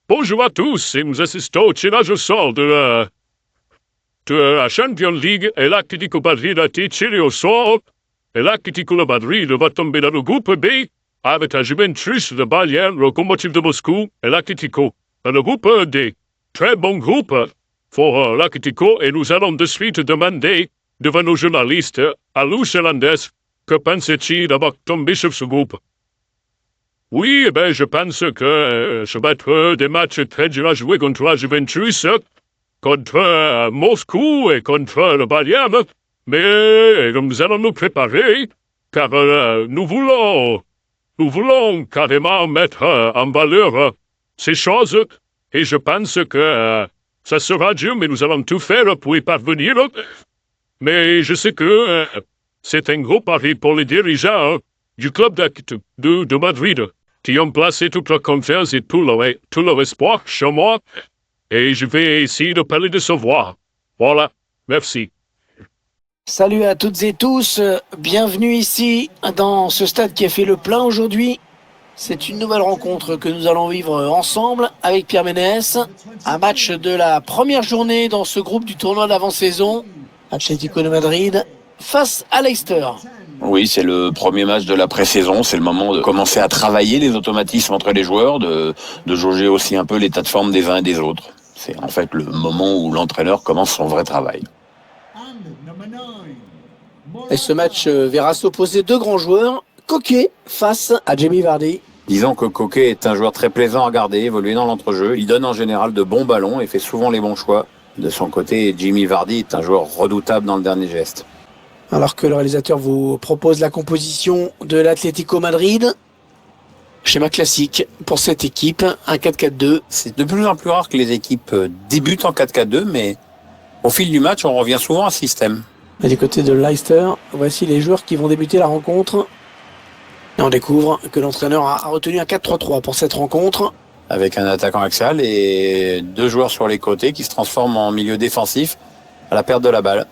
Bonjour à tous et nous assistons au tirage au sort de la Champions League et l'Atlético Madrid a été tiré au sort et l'Atlético de Madrid va tomber dans le groupe B avec la Juventus de Bayern, le Lokomotiv de Moscou et l'Atlético. Dans le groupe D, très bon groupe pour l'Atlético et nous allons de suite demander devant nos journalistes à Luis Hernandez que pense-t-il d'avoir tombé sur ce groupe. Oui, je pense que ça va être des matchs très durs à jouer contre la Juventus, contre Moscou et contre le Bayern, mais nous allons nous préparer, car nous voulons carrément mettre en valeur ces choses, et je pense que ça sera dur, mais nous allons tout faire pour y parvenir. Mais je sais que c'est un gros pari pour les dirigeants du club de Madrid, qui ont placé toute leur confiance et tout leur espoir chez moi, et je vais essayer de pas les décevoir. Voilà, merci. Salut à toutes et tous, bienvenue ici dans ce stade qui a fait le plein aujourd'hui. C'est une nouvelle rencontre que nous allons vivre ensemble avec Pierre Ménès. Un match de la première journée dans ce groupe du tournoi d'avant-saison. Atlético de Madrid face à Leicester. Oui, c'est le premier match de la pré-saison. C'est le moment de commencer à travailler les automatismes entre les joueurs, de jauger aussi un peu l'état de forme des uns et des autres. C'est en fait le moment où l'entraîneur commence son vrai travail. Et ce match verra s'opposer deux grands joueurs, Koke face à Jamie Vardy. Disons que Koke est un joueur très plaisant à regarder, évoluer dans l'entrejeu. Il donne en général de bons ballons et fait souvent les bons choix. De son côté, Jamie Vardy est un joueur redoutable dans le dernier geste. Alors que le réalisateur vous propose la composition de l'Atlético Madrid. Schéma classique pour cette équipe, un 4-4-2. C'est de plus en plus rare que les équipes débutent en 4-4-2, mais au fil du match, on revient souvent à ce système. Et du côté de Leicester, voici les joueurs qui vont débuter la rencontre. Et on découvre que l'entraîneur a retenu un 4-3-3 pour cette rencontre. Avec un attaquant axial et deux joueurs sur les côtés qui se transforment en milieu défensif à la perte de la balle.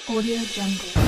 Audio Jungle.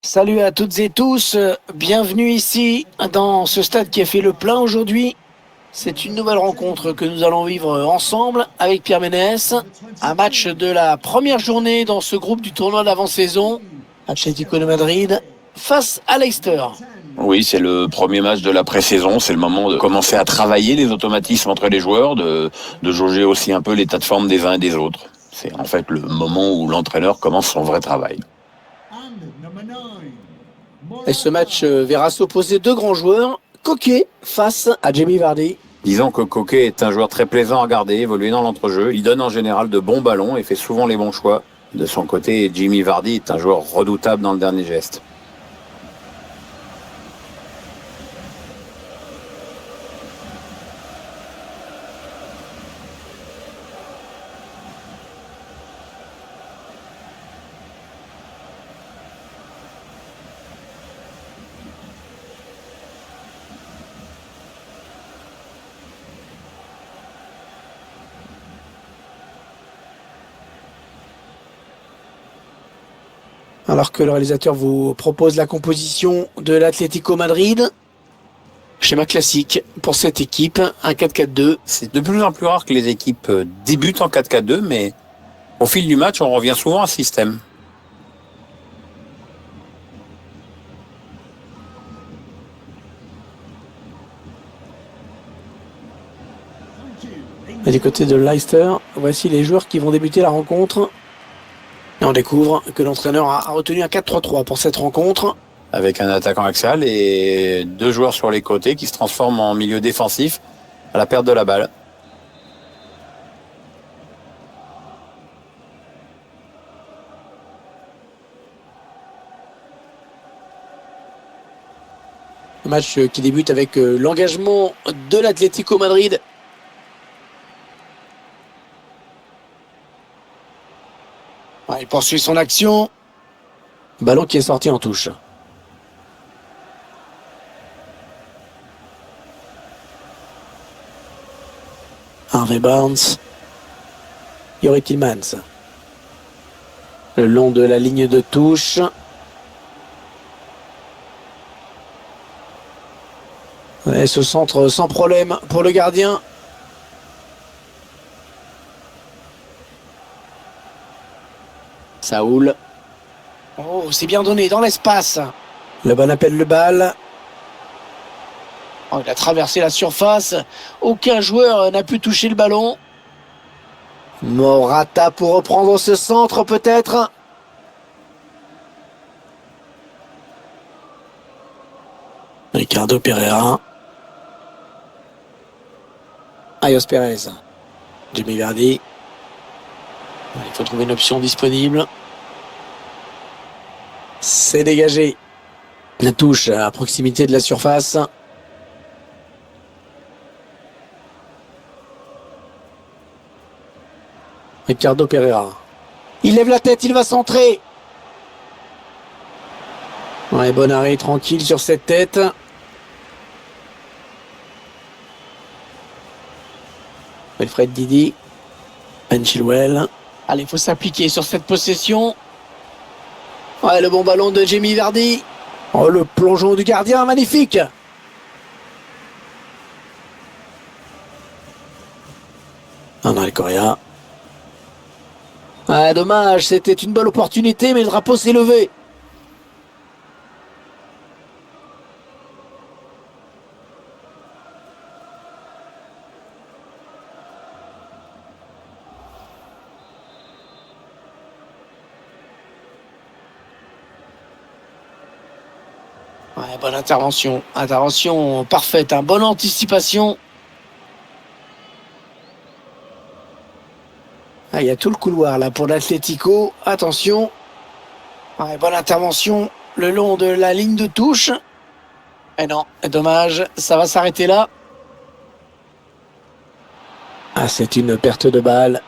Salut à toutes et tous, bienvenue ici dans ce stade qui a fait le plein aujourd'hui. C'est une nouvelle rencontre que nous allons vivre ensemble avec Pierre Ménès. Un match de la première journée dans ce groupe du tournoi d'avant-saison. Atlético de Madrid face à Leicester. Oui, c'est le premier match de la pré-saison. C'est le moment de commencer à travailler les automatismes entre les joueurs, de jauger aussi un peu l'état de forme des uns et des autres. C'est en fait le moment où l'entraîneur commence son vrai travail. Et ce match verra s'opposer deux grands joueurs, Koke face à Jamie Vardy. Disons que Koke est un joueur très plaisant à regarder, évoluer dans l'entrejeu. Il donne en général de bons ballons et fait souvent les bons choix. De son côté, Jamie Vardy est un joueur redoutable dans le dernier geste. Alors que le réalisateur vous propose la composition de l'Atlético Madrid. schéma classique pour cette équipe, un 4-4-2. C'est de plus en plus rare que les équipes débutent en 4-4-2, mais au fil du match, on revient souvent à ce système. Et du côté de Leicester, voici les joueurs qui vont débuter la rencontre. Et on découvre que l'entraîneur a retenu un 4-3-3 pour cette rencontre. Avec un attaquant axial et 2 joueurs sur les côtés qui se transforment en milieu défensif à la perte de la balle. Un match qui débute avec l'engagement de l'Atlético Madrid. Il poursuit son action. Ballon qui est sorti en touche. Harvey Barnes. Yuri Tillmans. Le long de la ligne de touche. Et ce centre sans problème pour le gardien. Saoul. Oh, c'est bien donné dans l'espace. Le bon appelle le bal. Oh, il a traversé la surface. Aucun joueur n'a pu toucher le ballon. Morata pour reprendre ce centre peut-être. Ricardo Pereira. Ayos Perez. Jamie Vardy. Il faut trouver une option disponible. C'est dégagé. La touche à proximité de la surface. Ricardo Pereira. Il lève la tête, il va centrer. Ouais, bon arrêt tranquille sur cette tête. Wilfred Didi. Ben Chilwell. Allez, il faut s'appliquer sur cette possession. Ouais, le bon ballon de Jamie Vardy. Oh, le plongeon du gardien, magnifique. André Correa. Ah, dommage, c'était une bonne opportunité, mais le drapeau s'est levé. Ouais, bonne intervention. Intervention parfaite, hein. Bonne anticipation. Ah, il y a tout le couloir là pour l'Atlético. Attention. Ouais, bonne intervention le long de la ligne de touche. Et non, dommage, ça va s'arrêter là. Ah, c'est une perte de balle.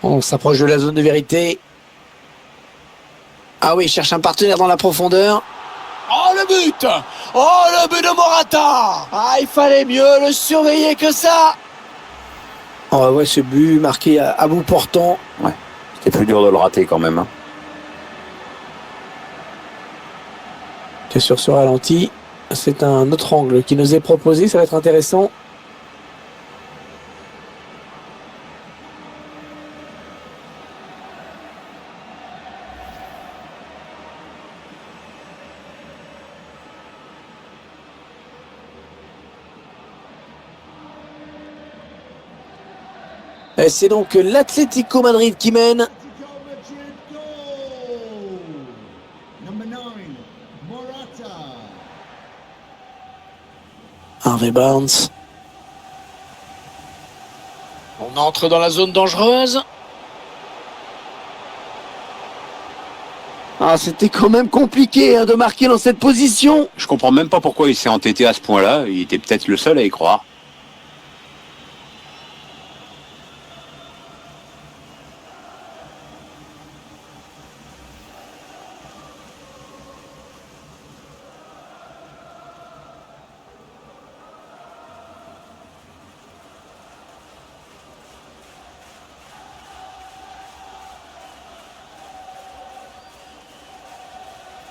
On s'approche de la zone de vérité. Ah oui, il cherche un partenaire dans la profondeur. Oh, le but! Oh, le but de Morata! Ah, il fallait mieux le surveiller que ça! Oh, ouais, ce but marqué à bout portant. Ouais, c'était plus dur de le rater quand même. Hein. Bien sûr, ce ralenti, c'est un autre angle qui nous est proposé, ça va être intéressant. Et c'est donc l'Atlético Madrid qui mène. Harvey Barnes. On entre dans la zone dangereuse. Ah, c'était quand même compliqué de marquer dans cette position. Je comprends même pas pourquoi il s'est entêté à ce point-là. Il était peut-être le seul à y croire.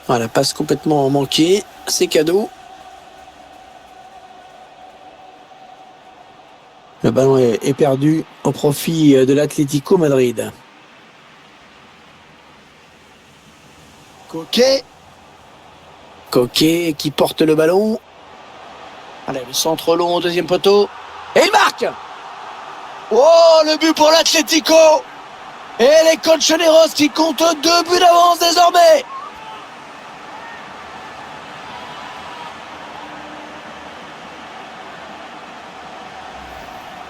Voilà, passe complètement manquée. C'est cadeau. Le ballon est perdu au profit de l'Atlético Madrid. Coquet. Coquet qui porte le ballon. Allez, le centre long au deuxième poteau. Et il marque. Oh, le but pour l'Atlético. Et les Colchoneros qui comptent 2 buts d'avance désormais.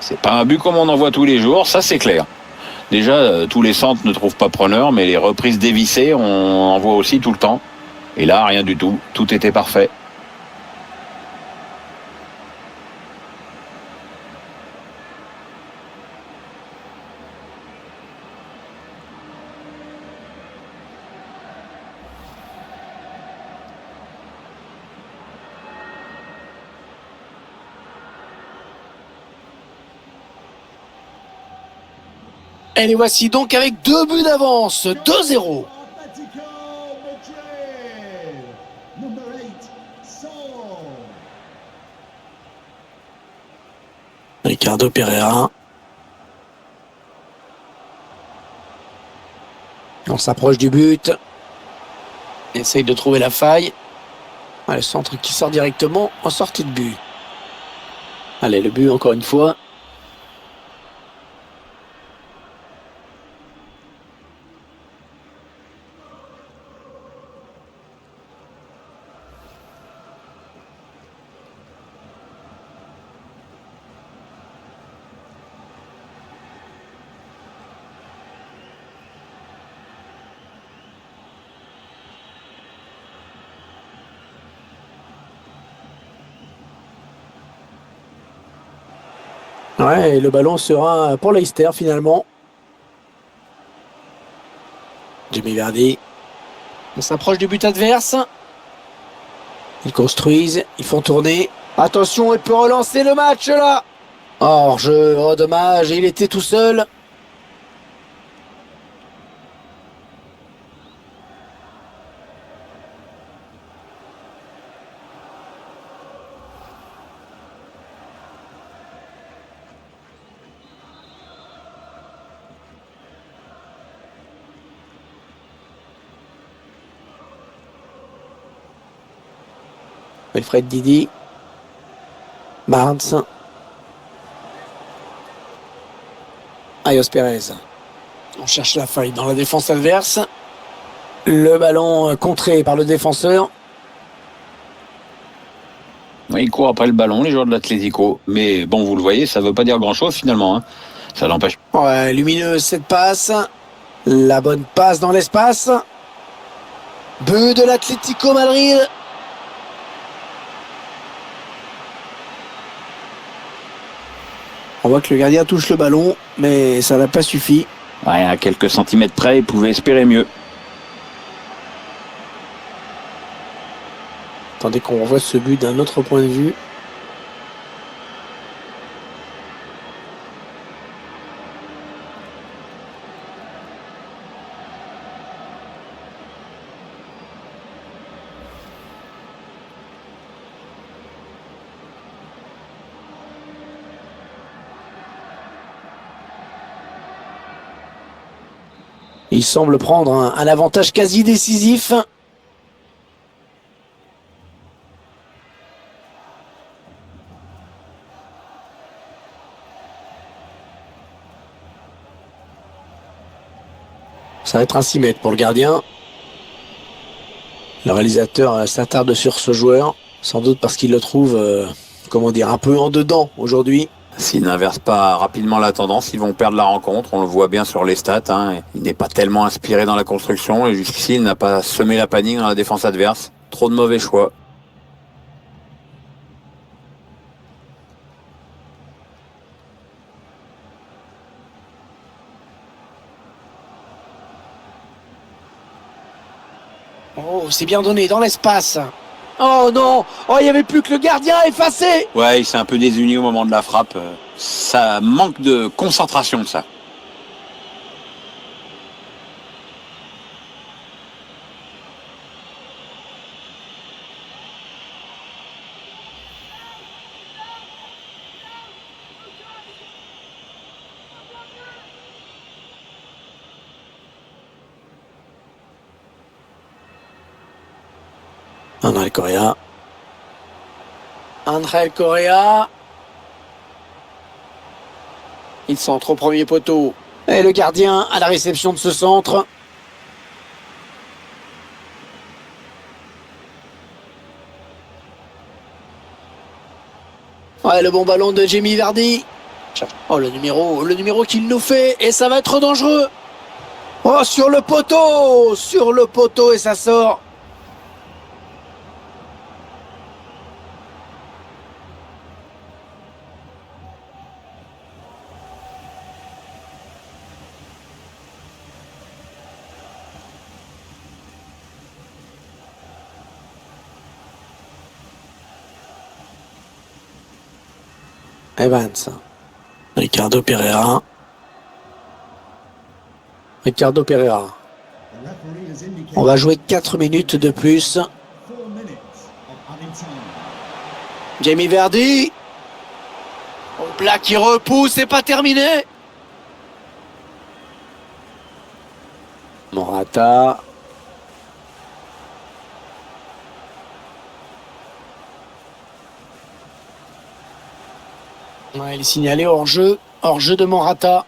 C'est pas un but comme on en voit tous les jours, ça c'est clair. Déjà, tous les centres ne trouvent pas preneur, mais les reprises dévissées, on en voit aussi tout le temps. Et là, rien du tout. Tout était parfait. Et les voici donc avec 2 buts d'avance, 2-0. Atletico Madrid. Number 8, Saul. Ricardo Pereira. On s'approche du but. Essaye de trouver la faille. Le centre qui sort directement en sortie de but. Allez, le but encore une fois. Ouais, et le ballon sera pour Leicester finalement. Jimmy Vardy. On s'approche du but adverse. Ils construisent, ils font tourner. Attention, il peut relancer le match là. Hors-jeu, oh dommage, il était tout seul. Wilfred Didi. Barnes. Ayos Perez. On cherche la faille dans la défense adverse. Le ballon contré par le défenseur. Oui, ils courent après le ballon, les joueurs de l'Atlético. Mais bon, vous le voyez, ça ne veut pas dire grand-chose finalement. Hein. Ça n'empêche. Ouais, lumineuse cette passe. La bonne passe dans l'espace. But de l'Atlético Madrid. On voit que le gardien touche le ballon, mais ça n'a pas suffi. Ouais, à quelques centimètres près, ils pouvaient espérer mieux. Attendez qu'on revoie ce but d'un autre point de vue. Il semble prendre un avantage quasi décisif. Ça va être un 6 mètres pour le gardien. Le réalisateur s'attarde sur ce joueur, sans doute parce qu'il le trouve, comment dire, un peu en dedans aujourd'hui. S'ils n'inversent pas rapidement la tendance, ils vont perdre la rencontre. On le voit bien sur les stats. Hein. Il n'est pas tellement inspiré dans la construction. Et jusqu'ici, il n'a pas semé la panique dans la défense adverse. Trop de mauvais choix. Oh, c'est bien donné dans l'espace. Oh non! Oh, il n'y avait plus que le gardien effacé! Ouais, il s'est un peu désuni au moment de la frappe. Ça manque de concentration, ça. Angel Correa. Angel Correa. Il centre au premier poteau. Et le gardien à la réception de ce centre. Ouais, le bon ballon de Jamie Vardy. Oh, le numéro qu'il nous fait. Et ça va être dangereux. Oh, sur le poteau et ça sort. Evans. Ricardo Pereira. The referee has indicated On va jouer 4 minutes de plus. 4 minutes of added time. Jamie Vardy. Au plat qui repousse, c'est pas terminé. Morata. Ouais, il est signalé hors-jeu de Morata.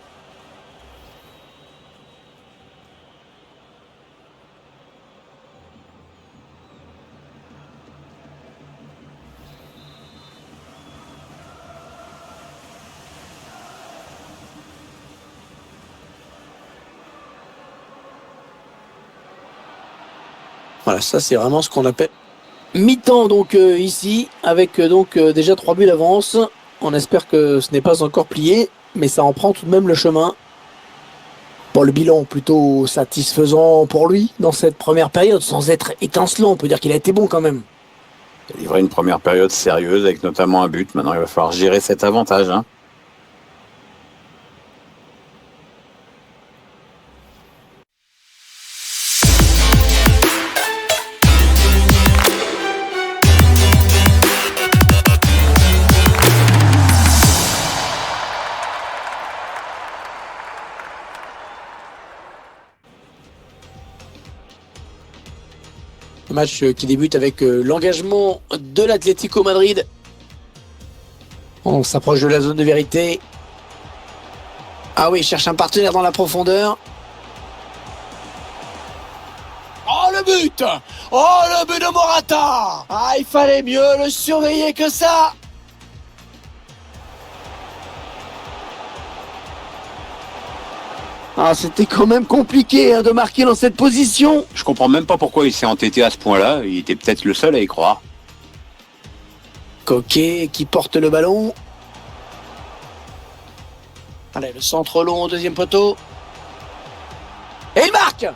Voilà, ça c'est vraiment ce qu'on appelle mi-temps donc ici, avec déjà 3 buts d'avance. On espère que ce n'est pas encore plié, mais ça en prend tout de même le chemin. Bon, le bilan plutôt satisfaisant pour lui dans cette première période, sans être étincelant. On peut dire qu'il a été bon quand même. Il a livré une première période sérieuse avec notamment un but. Maintenant, il va falloir gérer cet avantage. Hein. Un match qui débute avec l'engagement de l'Atlético Madrid. On s'approche de la zone de vérité. Ah oui, il cherche un partenaire dans la profondeur. Oh le but! Oh le but de Morata! Ah, il fallait mieux le surveiller que ça! Ah, c'était quand même compliqué de marquer dans cette position. Je comprends même pas pourquoi il s'est entêté à ce point-là. Il était peut-être le seul à y croire. Coquet qui porte le ballon. Allez, le centre long au deuxième poteau. Et il marque!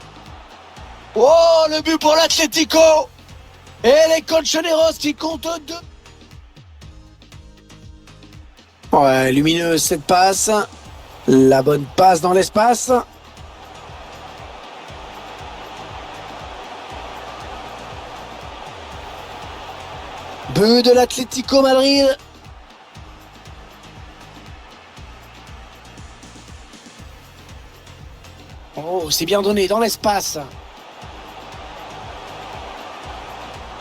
Oh, le but pour l'Atlético! Et les Colchoneros qui comptent 2. Ouais, lumineuse cette passe. La bonne passe dans l'espace. But de l'Atlético Madrid. Oh, c'est bien donné dans l'espace.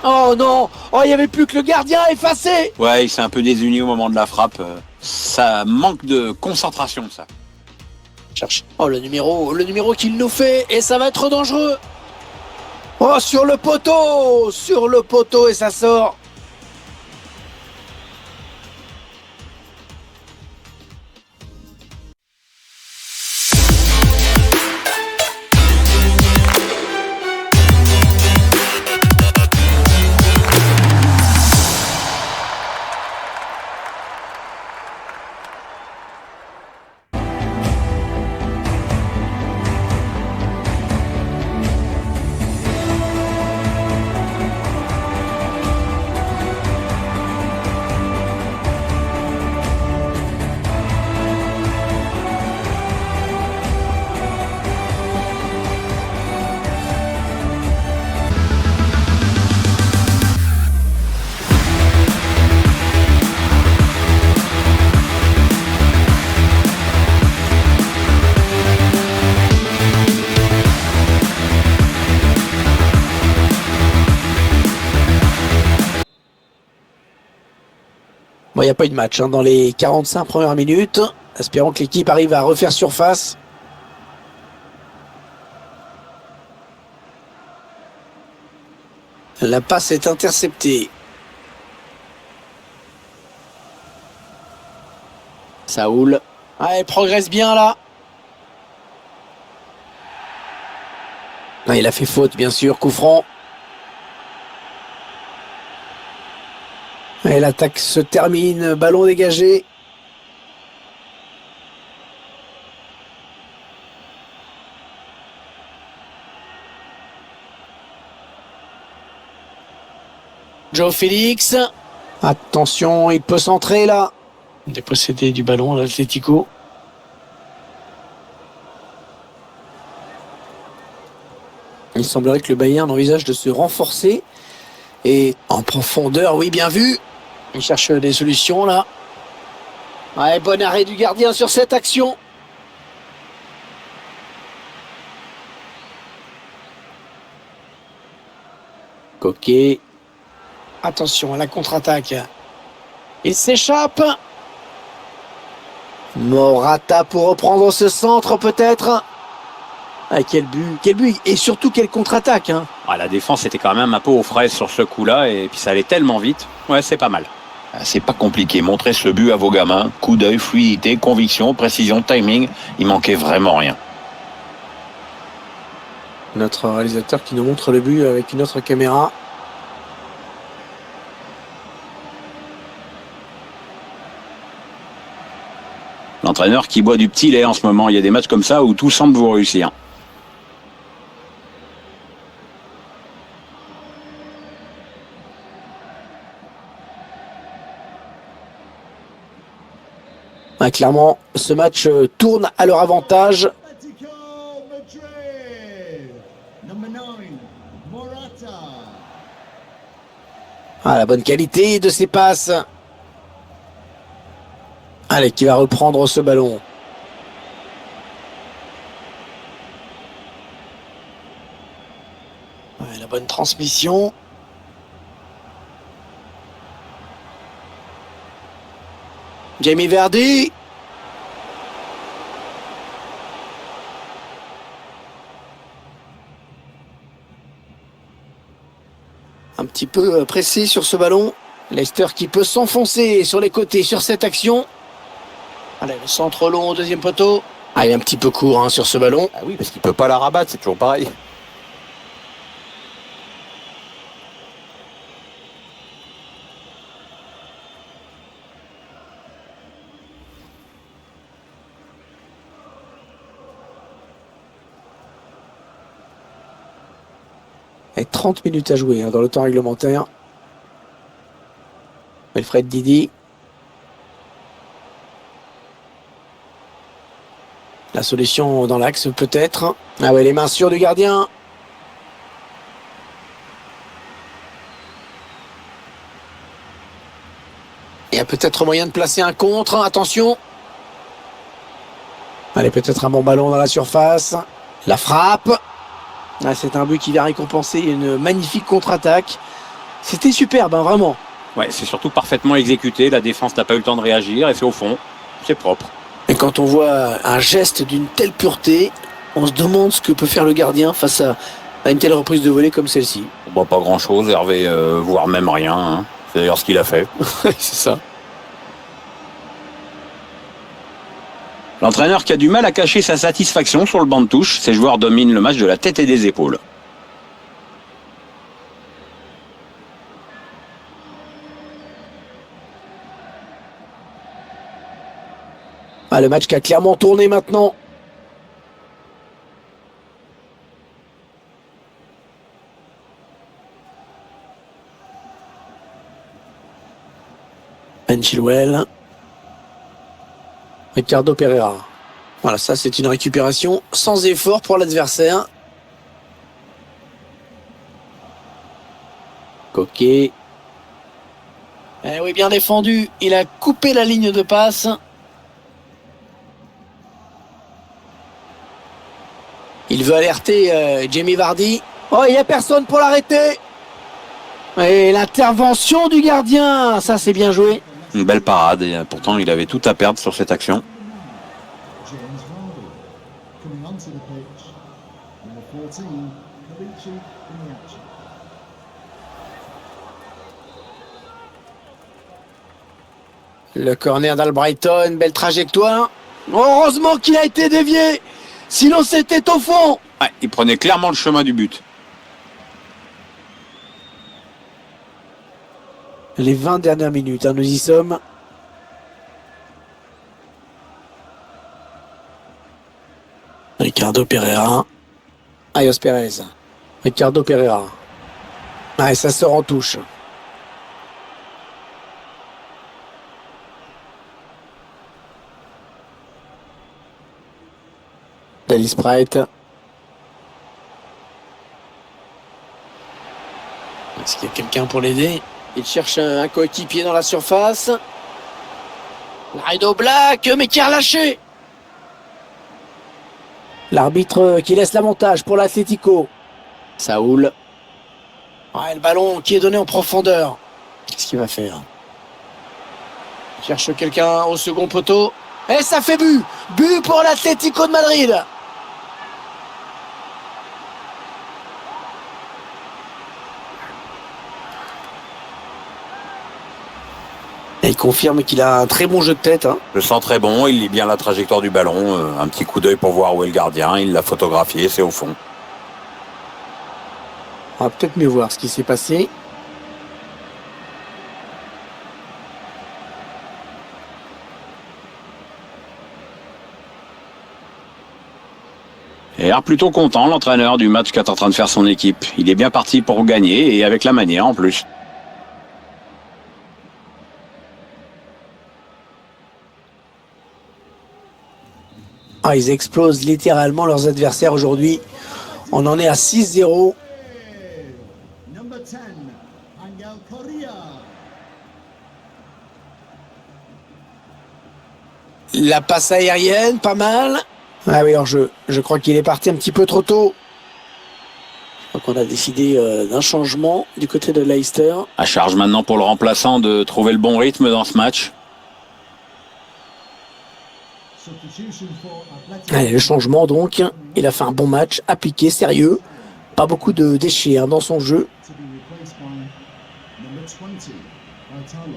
Oh non! Oh, il n'y avait plus que le gardien effacé! Ouais, il s'est un peu désuni au moment de la frappe. Ça manque de concentration, ça. Cherche. Oh, le numéro qu'il nous fait, et ça va être dangereux. Oh, sur le poteau, et ça sort. Bon, il n'y a pas eu de match hein, dans les 45 premières minutes. Espérons que l'équipe arrive à refaire surface. La passe est interceptée. Saoul. Ah, elle progresse bien là. Ah, il a fait faute, bien sûr. Coup franc. Et l'attaque se termine. Ballon dégagé. Joe Félix. Attention, il peut centrer là. Dépossédé du ballon, l'Atlético. Il semblerait que le Bayern envisage de se renforcer. Et en profondeur, oui, bien vu. Il cherche des solutions là. Ouais, bon arrêt du gardien sur cette action. Coquet. Attention à la contre-attaque. Il s'échappe. Morata pour reprendre ce centre peut-être. Ah, quel but et surtout quelle contre-attaque hein. Ah, la défense était quand même un peu aux fraises sur ce coup-là et puis ça allait tellement vite. Ouais, c'est pas mal. C'est pas compliqué. Montrez ce but à vos gamins. Coup d'œil, fluidité, conviction, précision, timing. Il manquait vraiment rien. Notre réalisateur qui nous montre le but avec une autre caméra. L'entraîneur qui boit du petit lait en ce moment. Il y a des matchs comme ça où tout semble vous réussir. Ah, clairement, ce match tourne à leur avantage. Atletico Madrid. Number 9, Morata. Ah, la bonne qualité de ses passes. Allez, qui va reprendre ce ballon. Ouais, la bonne transmission. Jamie Vardy. Un petit peu pressé sur ce ballon. Leicester qui peut s'enfoncer sur les côtés sur cette action. Allez, le centre long au deuxième poteau. Ah, il est un petit peu court hein, sur ce ballon. Ah oui, parce qu'il peut pas la rabattre, c'est toujours pareil. Et 30 minutes à jouer hein, dans le temps réglementaire. Wilfred Didi. La solution dans l'axe peut-être. Ah ouais, les mains sûres du gardien. Il y a peut-être moyen de placer un contre. Attention. Allez, peut-être un bon ballon dans la surface. La frappe. Ah, c'est un but qui va récompenser une magnifique contre-attaque. C'était superbe, hein, vraiment. Ouais, c'est surtout parfaitement exécuté. La défense n'a pas eu le temps de réagir et c'est au fond. C'est propre. Et quand on voit un geste d'une telle pureté, on se demande ce que peut faire le gardien face à une telle reprise de volée comme celle-ci. Bon, pas grand-chose, Hervé, voire même rien. Hein. C'est d'ailleurs ce qu'il a fait. C'est ça. L'entraîneur qui a du mal à cacher sa satisfaction sur le banc de touche. Ses joueurs dominent le match de la tête et des épaules. Ah, le match qui a clairement tourné maintenant. Ben Chilwell. Ricardo Pereira. Voilà, ça c'est une récupération sans effort pour l'adversaire. Coquet. Eh oui, bien défendu. Il a coupé la ligne de passe. Il veut alerter Jamie Vardy. Oh, il n'y a personne pour l'arrêter. Et l'intervention du gardien, ça c'est bien joué. Une belle parade et pourtant il avait tout à perdre sur cette action. James Vardy. Coming onto the pitch, number 14, Kalichi in the action. Le corner d'Albrighton, belle trajectoire. Heureusement qu'il a été dévié, sinon c'était au fond. Ouais, il prenait clairement le chemin du but. Les 20 dernières minutes, nous y sommes. Ricardo Pereira. Ayos Perez. Ricardo Pereira. Ouais, ça sort en touche. Daly Sprite. Est-ce qu'il y a quelqu'un pour l'aider? Il cherche un coéquipier dans la surface. Laredo Black, mais qui a relâché. L'arbitre qui laisse l'avantage pour l'Atlético. Saoul. Ouais, le ballon qui est donné en profondeur. Qu'est-ce qu'il va faire? Il cherche quelqu'un au second poteau. Et ça fait but. But pour l'Atlético de Madrid. Et il confirme qu'il a un très bon jeu de tête. Je le sens très bon, il lit bien la trajectoire du ballon. Un petit coup d'œil pour voir où est le gardien. Il l'a photographié, c'est au fond. On va peut-être mieux voir ce qui s'est passé. Et l'air plutôt content, l'entraîneur, du match qu'est en train de faire son équipe. Il est bien parti pour gagner et avec la manière en plus. Ah, ils explosent littéralement leurs adversaires aujourd'hui. On en est à 6-0. Number 10, Angel Correa. La passe aérienne, pas mal. Ah oui, alors je crois qu'il est parti un petit peu trop tôt. Je crois qu'on a décidé d'un changement du côté de Leicester. À charge maintenant pour le remplaçant de trouver le bon rythme dans ce match. Substitution for Atletico. Allez, le changement donc. Il a fait un bon match, appliqué, sérieux. Pas beaucoup de déchets dans son jeu. To be replaced by number 20, Italo.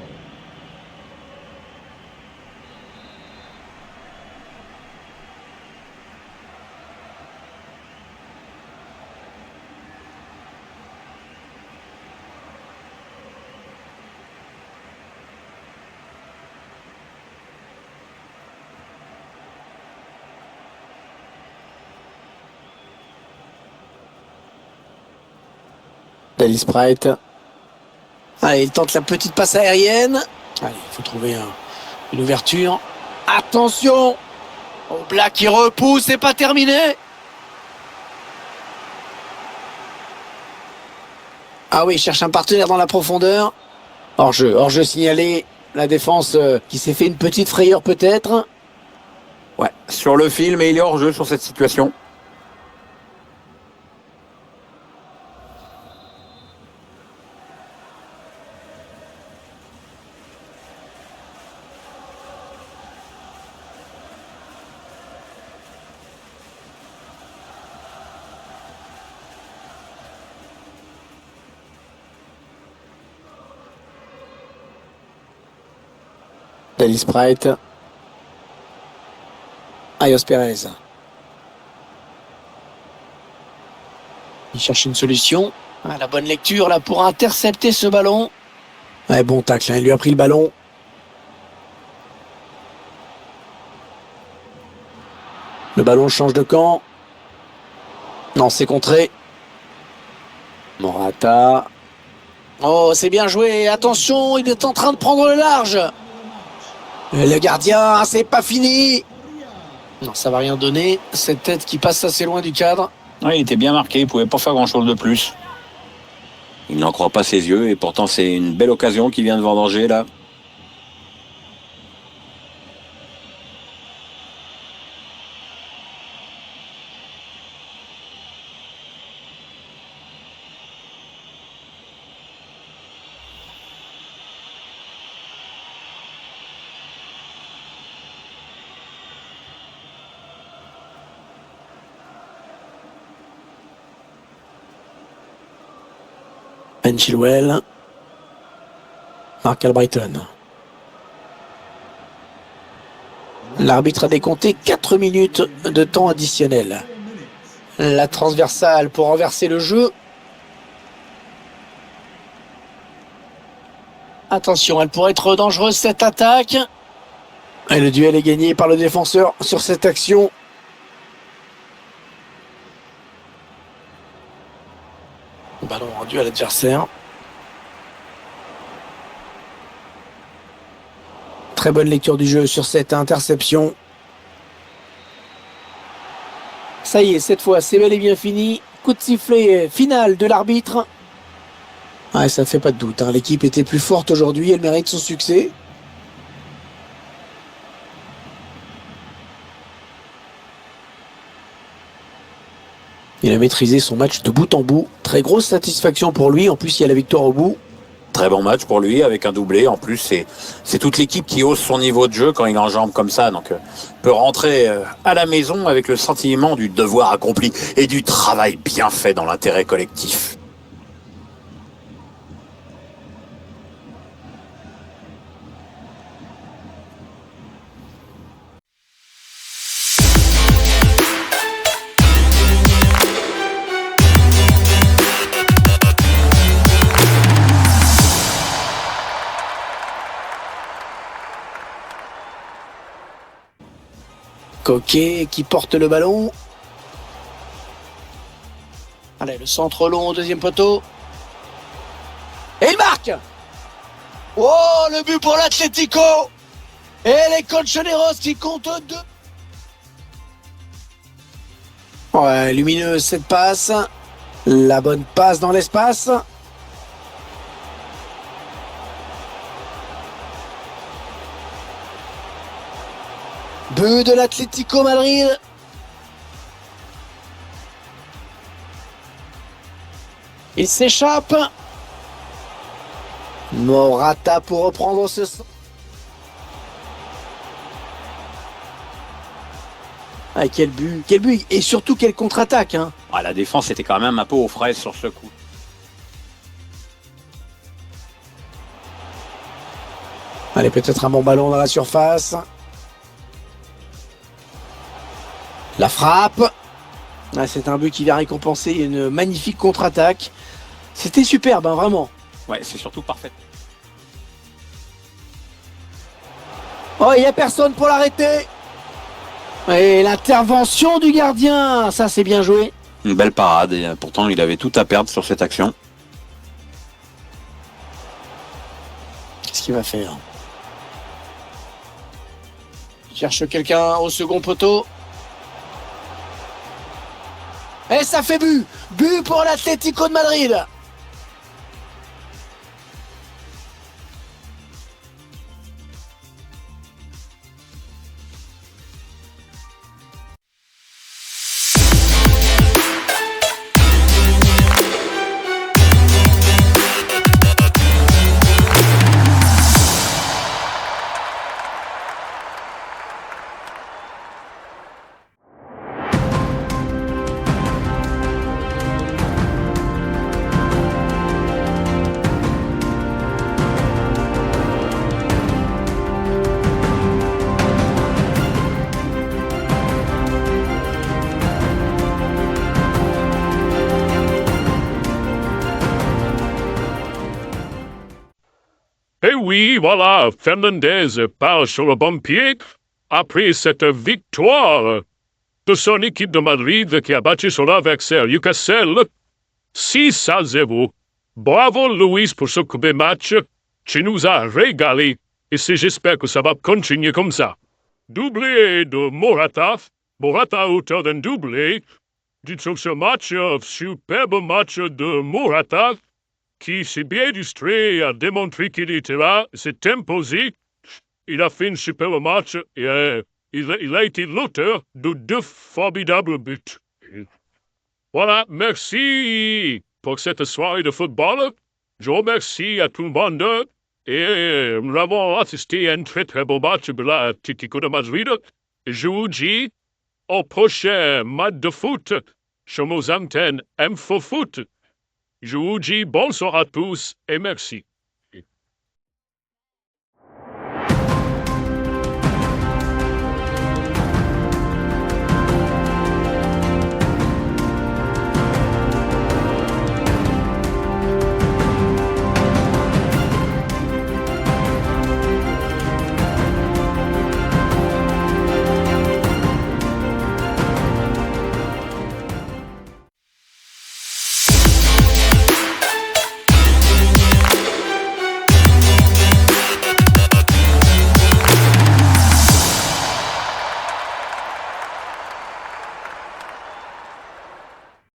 Daly Sprite. Allez, il tente la petite passe aérienne. Allez, il faut trouver une ouverture. Attention! Black qui repousse, c'est pas terminé. Ah oui, il cherche un partenaire dans la profondeur. Hors-jeu signalé. La défense qui s'est fait une petite frayeur peut-être. Ouais, sur le fil, mais il est hors jeu sur cette situation. Daly Sprite. Ayos Perez. Il cherche une solution. Ah, la bonne lecture là pour intercepter ce ballon. Ouais, bon tacle, il lui a pris le ballon. Le ballon change de camp. Non, c'est contré. Morata. Oh, c'est bien joué. Attention, il est en train de prendre le large. Le gardien, c'est pas fini. Non, ça va rien donner. Cette tête qui passe assez loin du cadre. Ouais, il était bien marqué, il pouvait pas faire grand-chose de plus. Il n'en croit pas ses yeux et pourtant c'est une belle occasion qui vient de vendanger là. Ben Chilwell. Mark Albrighton. L'arbitre a décompté 4 minutes de temps additionnel. La transversale pour renverser le jeu. Attention, elle pourrait être dangereuse cette attaque. Et le duel est gagné par le défenseur sur cette action. Ballon rendu à l'adversaire. Très bonne lecture du jeu sur cette interception. Ça y est, cette fois, c'est bel et bien fini. Coup de sifflet final de l'arbitre. Ouais, ça ne fait pas de doute, hein. L'équipe était plus forte aujourd'hui, elle mérite son succès. Il a maîtrisé son match de bout en bout. Très grosse satisfaction pour lui. En plus, il y a la victoire au bout. Très bon match pour lui avec un doublé. En plus, c'est toute l'équipe qui hausse son niveau de jeu quand il enjambe comme ça. Donc, peut rentrer à la maison avec le sentiment du devoir accompli et du travail bien fait dans l'intérêt collectif. Coquet qui porte le ballon. Allez, le centre long au deuxième poteau. Et il marque. Oh, le but pour l'Atlético. Et les Colchoneros qui comptent 2. Ouais, lumineuse cette passe. La bonne passe dans l'espace. But de l'Atlético Madrid. Il s'échappe. Morata pour reprendre ce... Ah, quel but et surtout quelle contre-attaque, hein. Ah, la défense était quand même un peu aux fraises sur ce coup. Allez, peut-être un bon ballon dans la surface. La frappe. Ah, c'est un but qui vient récompenser une magnifique contre-attaque. C'était superbe, hein, vraiment. Ouais, c'est surtout parfait. Oh, il n'y a personne pour l'arrêter. Et l'intervention du gardien, ça c'est bien joué. Une belle parade et pourtant il avait tout à perdre sur cette action. Qu'est-ce qu'il va faire? Il cherche quelqu'un au second poteau. Et ça fait but. But pour l'Atlético de Madrid. Et oui, voilà, Fernandez part sur le bon pied après cette victoire de son équipe de Madrid qui a battu son adversaire Newcastle 6-0. Bravo Luis pour ce coup match, tu nous as régalé et j'espère que ça va continuer comme ça. Doublé de Morata, Morata auteur d'un doublé. Dit sur ce match, superbe match de Morata qui s'est bien illustré, a démontré qu'il était là, s'est imposé. Il a fait un superbe match et il a été l'auteur de 2 formidables buts. Voilà, merci pour cette soirée de football. Je remercie à tout le monde et nous avons assisté à un très très beau match de l'Atlético de Madrid. Je vous dis au prochain match de foot sur nos antennes Info Foot. Je vous dis bonsoir à tous et merci.